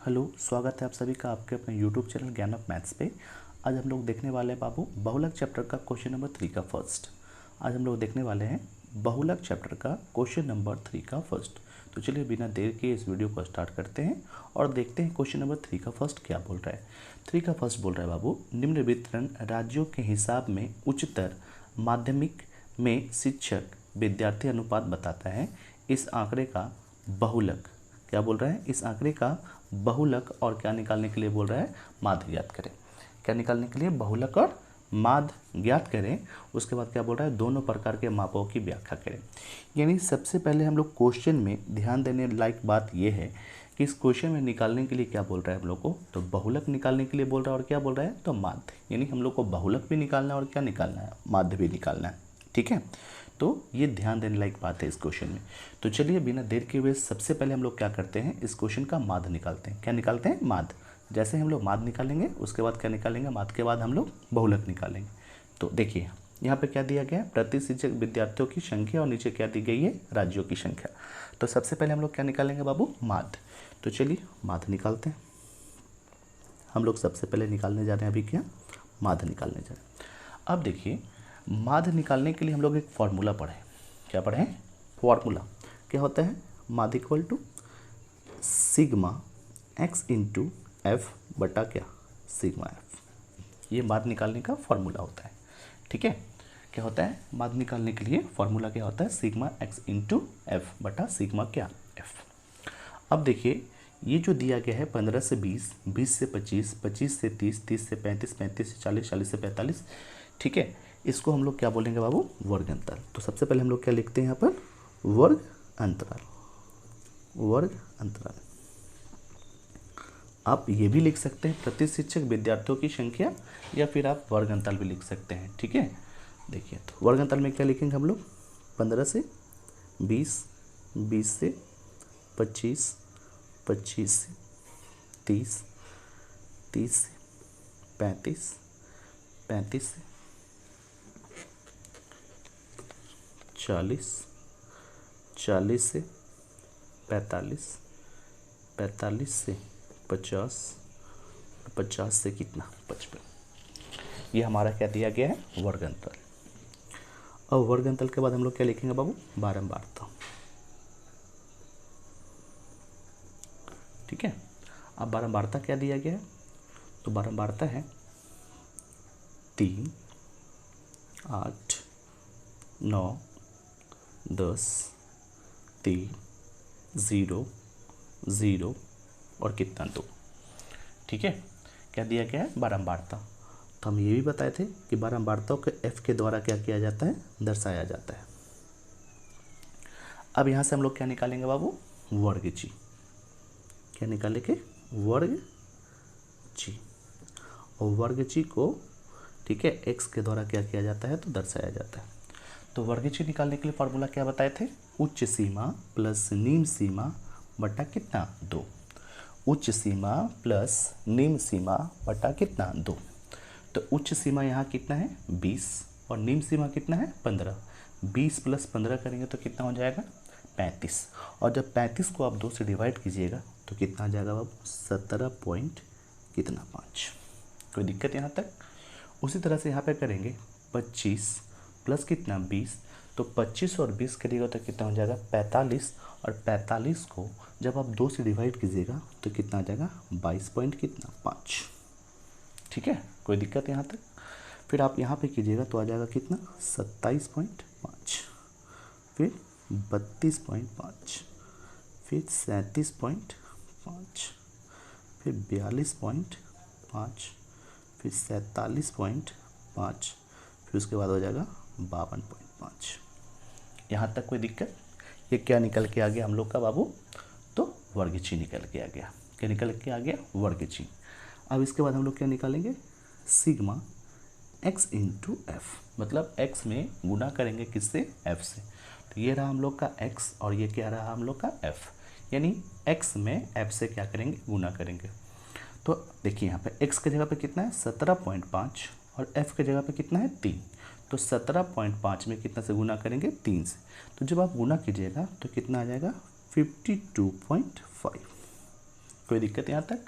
Hello, स्वागत है आप सभी का आपके अपने यूट्यूब चैनल ज्ञान ऑफ मैथ्स पे। आज हम लोग देखने वाले हैं बाबू बहुलक चैप्टर का क्वेश्चन नंबर 3 का फर्स्ट। आज हम लोग देखने वाले हैं बहुलक चैप्टर का क्वेश्चन नंबर 3 का फर्स्ट। तो चलिए बिना देर के इस वीडियो को स्टार्ट करते हैं और देखते हैं क्वेश्चन नंबर 3 का फर्स्ट क्या बोल रहा है। 3 का फर्स्ट बोल रहा है बाबू, निम्न वितरण राज्यों के हिसाब में उच्चतर माध्यमिक में शिक्षक विद्यार्थी अनुपात बताता है। इस आंकड़े का बहुलक क्या बोल रहा है, इस आंकड़े का बहुलक और क्या निकालने के लिए बोल रहा है, माध्य ज्ञात करें। क्या निकालने के लिए, बहुलक और माध्य ज्ञात करें। उसके बाद क्या बोल रहा है, दोनों प्रकार के मापों की व्याख्या करें। यानी सबसे पहले हम लोग क्वेश्चन में ध्यान देने लायक बात यह है कि इस क्वेश्चन में निकालने के लिए क्या बोल रहा है हम लोग को, तो बहुलक निकालने के लिए बोल रहा है और क्या बोल रहा है, तो माध्य। यानी हम लोग को बहुलक भी निकालना है और क्या निकालना है, माध्य भी निकालना है। ठीक है, तो ये ध्यान देने लायक बात है इस क्वेश्चन में। तो चलिए बिना देर के हुए सबसे पहले हम लोग क्या करते हैं, इस क्वेश्चन का माध्य निकालते हैं। क्या निकालते हैं, माध्य। जैसे हम लोग माध्य निकालेंगे उसके बाद क्या निकालेंगे, माध्य के बाद हम लोग बहुलक निकालेंगे। तो देखिए यहाँ पे क्या दिया गया है, प्रति शिक्षक विद्यार्थियों की संख्या और नीचे क्या दी गई है, राज्यों की संख्या। तो सबसे पहले हम लोग क्या निकालेंगे बाबू, माध्य। तो चलिए माध्य निकालते हैं। हम लोग सबसे पहले निकालने जा रहे हैं अभी क्या, माध्य निकालने जा रहे हैं। अब देखिए माध्य निकालने के लिए हम लोग एक फॉर्मूला पढ़े। क्या पढ़े, फॉर्मूला क्या होता है, माध्य equal to sigma x into f बटा क्या, सिग्मा एफ। ये माध्य निकालने का फॉर्मूला होता है। ठीक है, क्या होता है, माध्य निकालने के लिए फॉर्मूला क्या होता है, सिग्मा एक्स इंटू एफ बटा सिग्मा क्या, एफ। अब देखिए ये जो दिया गया है 15 से 20, 20 से 25, 25 से 30, 30 से 35, 35 से 40, 40 से 45। ठीक है, इसको हम लोग क्या बोलेंगे बाबू, वर्ग अंतराल। तो सबसे पहले हम लोग क्या लिखते हैं यहाँ पर, वर्ग अंतराल, वर्ग अंतराल। आप ये भी लिख सकते हैं प्रति शिक्षक विद्यार्थियों की संख्या, या फिर आप वर्ग अंतराल भी लिख सकते हैं। ठीक है, देखिए तो वर्ग अंतराल में क्या लिखेंगे हम लोग, 15 से 20, 20 से 25, 25 से 30, 30 से 35, 35 से 40, 40 से 45, 45 से 50, 50 से कितना, 55। ये हमारा क्या दिया गया है, वर्ग अंतराल। और वर्ग अंतराल के बाद हम लोग क्या लिखेंगे बाबू, बारंबारता। ठीक है, अब बारंबारता क्या दिया गया है, तो बारंबारता है 3, 8, 9, 10, 3, 0, 0 और कितना, 2। ठीक है, क्या दिया गया है, बारंबारता। तो हम ये भी बताए थे कि बारंबारताओं के एफ के द्वारा क्या किया जाता है, दर्शाया जाता है। अब यहाँ से हम लोग क्या निकालेंगे बाबू, वर्ग जी। क्या निकालेंगे, वर्ग जी। और वर्ग जी को ठीक है एक्स के द्वारा क्या किया जाता है, तो दर्शाया जाता है। तो वर्ग जी निकालने के लिए फॉर्मूला क्या बताए थे, उच्च सीमा प्लस निम्न सीमा बटा कितना, 2। उच्च सीमा प्लस निम्न सीमा बटा कितना, 2। तो उच्च सीमा यहाँ कितना है, 20 और निम्न सीमा कितना है, 15। 20 प्लस 15 करेंगे तो कितना हो जाएगा, 35। और जब 35 को आप 2 से डिवाइड कीजिएगा तो कितना आ जाएगा बाबू, 17 पॉइंट कितना, 5। कोई दिक्कत यहाँ तक। उसी तरह से यहाँ पे करेंगे 25 प्लस कितना, 20। तो 25 और 20 करिएगा तो कितना हो जाएगा, 45। और 45 को जब आप 2 से डिवाइड कीजिएगा तो कितना आ जाएगा, 22 पॉइंट कितना, 5। ठीक है, कोई दिक्कत यहाँ तक। फिर आप यहाँ पे कीजिएगा तो आ जाएगा कितना, 27.5, फिर 32.5, फिर 37.5, फिर 42.5, फिर 47.5, फिर उसके बाद हो जाएगा 52.5। यहाँ तक कोई दिक्कत। ये क्या निकल के आ गया हम लोग का बाबू, तो वर्ग जी निकल के आ गया। क्या निकल के आ गया, वर्ग जी। अब इसके बाद हम लोग क्या निकालेंगे, सिग्मा एक्स इंटू एफ, मतलब एक्स में गुना करेंगे किससे, एफ से। तो ये रहा हम लोग का एक्स और ये क्या रहा हम लोग का एफ, यानी एक्स में एफ से क्या करेंगे, गुना करेंगे। तो देखिए यहाँ पे एक्स की जगह पे कितना है, 17.5 और एफ की जगह पे कितना है, 3। तो 17.5 में कितना से गुना करेंगे, 3 से। तो जब आप गुना कीजिएगा तो कितना आ जाएगा, 52.5। कोई दिक्कत यहाँ तक।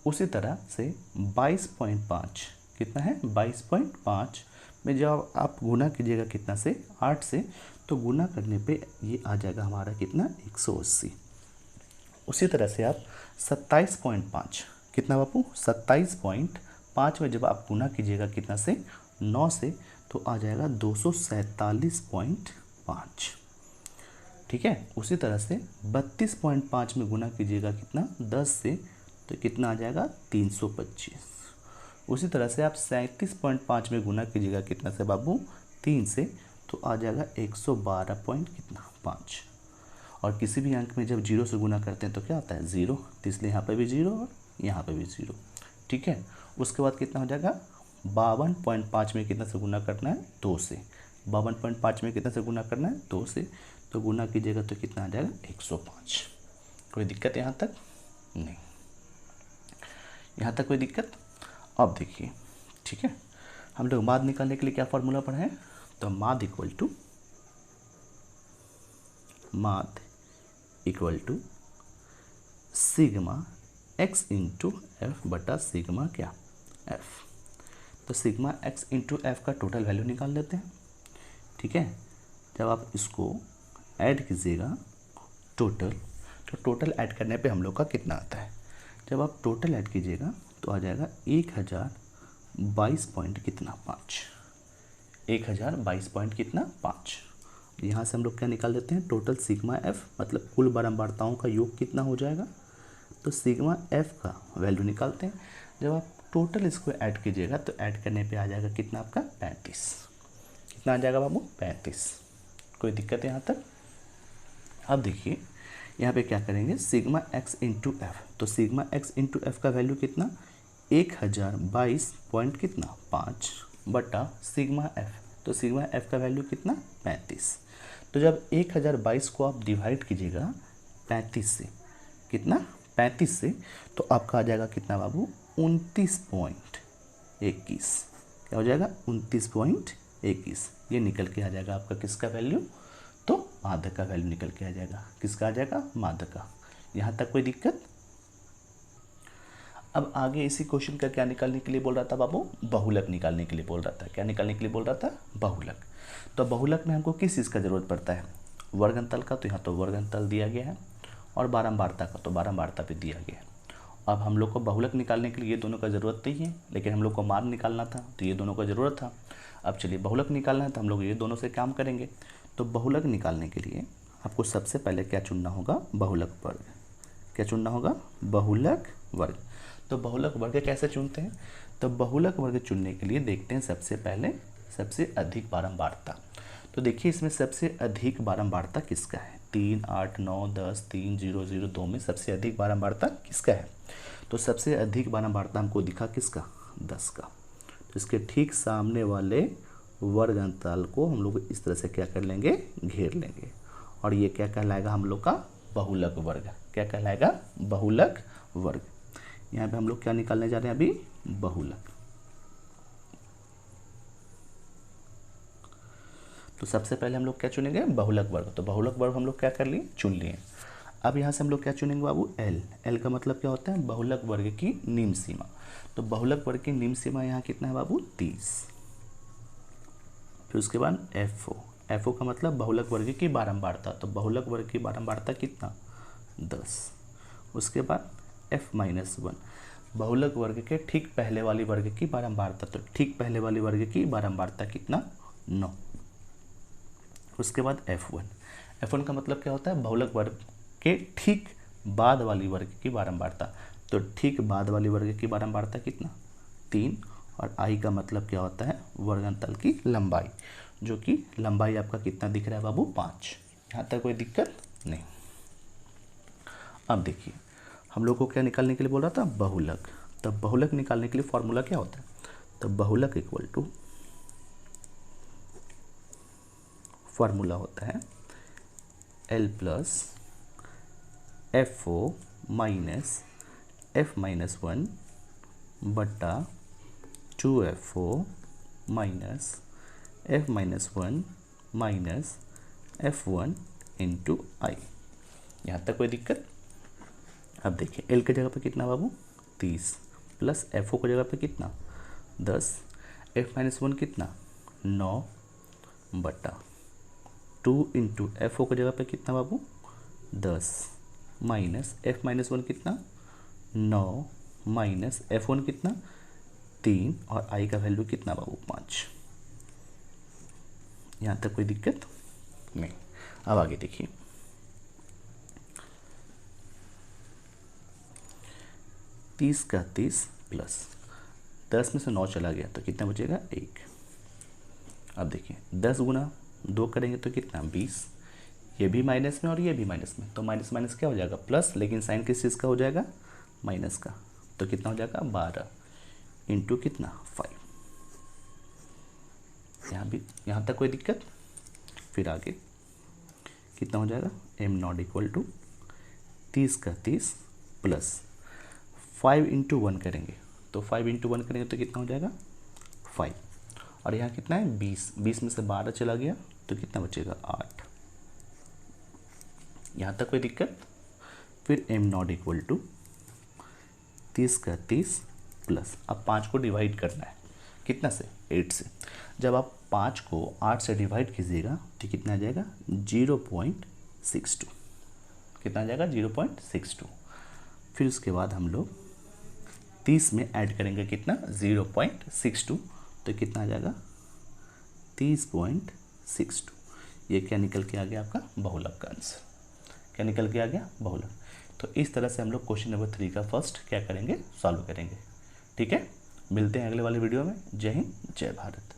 उसी तरह से 22.5 कितना है, 22.5 में जब आप गुना कीजिएगा कितना से, 8 से, तो गुना करने पे ये आ जाएगा हमारा कितना, 180। उसी तरह से आप 27.5 कितना बापू, 27.5 में जब आप गुना कीजिएगा कितना से, 9 से, तो आ जाएगा 247.5। ठीक है। उसी तरह से 32.5 में गुना कीजिएगा कितना, 10 से, तो कितना आ जाएगा, 325। उसी तरह से आप 37.5 में गुना कीजिएगा कितना से बाबू, 3 से, तो आ जाएगा 112 पॉइंट कितना, 5। और किसी भी अंक में जब जीरो से गुना करते हैं तो क्या आता है, ज़ीरो, तो इसलिए यहाँ पे भी ज़ीरो और यहाँ पे भी ज़ीरो। ठीक है। उसके बाद कितना हो जाएगा, 52.5 में कितना से गुना करना है, 2 से। 52.5 में कितना से गुना करना है, 2 से, तो गुना कीजिएगा तो कितना आ जाएगा, 105। कोई दिक्कत यहाँ तक नहीं, यहाँ तक कोई दिक्कत। अब देखिए, ठीक है, हम लोग माद निकालने के लिए क्या फार्मूला पढ़े हैं, तो माद equal to sigma x into f बटा सिग्मा क्या, एफ। तो सिग्मा x इंटू एफ का टोटल वैल्यू निकाल लेते हैं। ठीक है। जब आप इसको ऐड कीजिएगा टोटल, तो टोटल ऐड करने पे हम लोग का कितना आता है, जब आप टोटल ऐड कीजिएगा तो आ जाएगा 1022 पॉइंट कितना, 5। 1022 पॉइंट कितना, 5। यहाँ से हम लोग क्या निकाल देते हैं, टोटल सिग्मा एफ, मतलब कुल बारंबारताओं का योग कितना हो जाएगा, तो सिग्मा एफ का वैल्यू निकालते हैं। जब आप टोटल इसको ऐड कीजिएगा तो ऐड करने पे आ जाएगा कितना आपका, 35। कितना आ जाएगा बाबू, 35। कोई दिक्कत है यहाँ तक। अब देखिए यहाँ पे क्या करेंगे, सिग्मा एक्स इंटू एफ, तो सिग्मा एक्स इंटू एफ का वैल्यू कितना, 1022 पॉइंट कितना, 5 बटा सिग्मा एफ, तो सिग्मा एफ का वैल्यू कितना, 35। तो जब 1022 को आप डिवाइड कीजिएगा 35 से, कितना, 35 से, तो आपका आ जाएगा कितना बाबू, 29.21। क्या हो जाएगा, 29.21। ये निकल के आ जाएगा आपका किसका वैल्यू, तो माध्यक का वैल्यू निकल के आ जाएगा। किसका आ जाएगा, माध्यक का। यहाँ तक कोई दिक्कत। अब आगे इसी क्वेश्चन का क्या निकालने के लिए बोल रहा था बाबू, बहुलक निकालने के लिए बोल रहा था। क्या निकालने के लिए बोल रहा था, बहुलक। तो बहुलक में हमको किस चीज़ का ज़रूरत पड़ता है, वर्गनतल का, तो यहाँ तो वर्गनतल दिया गया है, और बारंबारता का, तो बारंबारता भी दिया गया है। अब हम लोग को बहुलक निकालने के लिए ये दोनों का ज़रूरत नहीं है, लेकिन हम लोग को मान निकालना था तो ये दोनों का ज़रूरत था। अब चलिए बहुलक निकालना है तो हम लोग ये दोनों से काम करेंगे। तो बहुलक निकालने के लिए आपको सबसे पहले क्या चुनना होगा, बहुलक वर्ग। क्या चुनना होगा, बहुलक वर्ग। तो बहुलक वर्ग कैसे चुनते हैं, तो बहुलक वर्ग चुनने के लिए देखते हैं सबसे पहले सबसे अधिक बारंबारता। तो देखिए इसमें सबसे अधिक बारंबारता किसका है, 3, 8, 9, 10, 3, 0, 0, 2 में सबसे अधिक बारंबारता किसका है। तो सबसे अधिक बारंबारता हमको दिखा किसका, 10 का। तो इसके ठीक सामने वाले वर्ग अंतराल को हम लोग इस तरह से क्या कर लेंगे, घेर लेंगे, और ये क्या कहलाएगा हम लोग का, बहुलक वर्ग। क्या कहलाएगा, बहुलक वर्ग। यहाँ पे हम लोग क्या निकालने जा रहे हैं अभी, बहुलक। तो सबसे पहले हम लोग क्या चुनेंगे, बहुलक वर्ग। तो बहुलक वर्ग हम लोग क्या कर लिए, चुन लिए। अब यहाँ से हम लोग क्या चुनेंगे बाबू, एल। एल का मतलब क्या होता है, बहुलक वर्ग की निम्न सीमा। तो बहुलक वर्ग की निम्न सीमा यहाँ कितना है बाबू, 30। फिर उसके बाद एफ ओ। एफ ओ का मतलब बहुलक वर्ग की बारंबारता। तो बहुलक वर्ग की बारंबारता कितना, 10। उसके बाद f-1 बहुलक वर्ग के ठीक पहले वाली वर्ग की बारंबारता। तो ठीक पहले वाली वर्ग की बारंबारता कितना, 9। उसके बाद f1। f1 का मतलब क्या होता है, बहुलक वर्ग के ठीक बाद वाली वर्ग की बारंबारता। तो ठीक बाद वाली वर्ग की बारंबारता कितना, 3। और i का मतलब क्या होता है, वर्गनतल की लंबाई, जो कि लंबाई आपका कितना दिख रहा है बाबू, 5। यहाँ तक कोई दिक्कत नहीं। अब देखिए हम लोग को क्या निकालने के लिए बोल रहा था, बहुलक। तब बहुलक निकालने के लिए फॉर्मूला क्या होता है, तो बहुलक इक्वल टू फॉर्मूला होता है L plus F O minus f-1 बटा 2FO minus f-1 minus f1 into आई। यहाँ तक कोई दिक्कत। अब देखिए एल की जगह पे कितना बाबू 30 प्लस एफ ओ की जगह पे कितना 10, एफ माइनस 1 कितना 9 बटा 2 इंटू एफ ओ की जगह पे कितना बाबू 10 माइनस एफ माइनस 1 कितना 9 माइनस एफ 1 कितना 3 और आई का वैल्यू कितना बाबू 5। यहाँ तक कोई दिक्कत नहीं। अब आगे देखिए 30 का 30 प्लस 10 में से 9 चला गया तो कितना बचेगा 1। अब देखिए 10 गुना 2 करेंगे तो कितना 20, ये भी माइनस में और ये भी माइनस में, तो माइनस माइनस क्या हो जाएगा प्लस, लेकिन साइन किस चीज़ का हो जाएगा माइनस का, तो कितना हो जाएगा 12 इंटू कितना 5। यहाँ तक कोई दिक्कत। फिर आगे कितना हो जाएगा एम नॉट इक्वल टू 30 का 30 प्लस 5 इंटू 1 करेंगे तो 5 इंटू 1 करेंगे तो कितना हो जाएगा 5, और यहाँ कितना है 20, 20 में से 12 चला गया तो कितना बचेगा 8। यहाँ तक कोई दिक्कत। फिर एम नॉट इक्वल टू 30 का 30 प्लस, अब 5 को डिवाइड करना है कितना से 8 से, जब आप 5 को 8 से डिवाइड कीजिएगा तो कितना आ जाएगा 0.62, कितना आ जाएगा 0.62। फिर उसके बाद हम लोग 30 में ऐड करेंगे कितना 0.62, तो कितना आ जाएगा 30.62। ये क्या निकल के आ गया आपका बहुलक का आंसर, क्या निकल के आ गया बहुलक। तो इस तरह से हम लोग क्वेश्चन नंबर 3 का फर्स्ट क्या करेंगे सॉल्व करेंगे। ठीक है, मिलते हैं अगले वाले वीडियो में। जय हिंद जय भारत।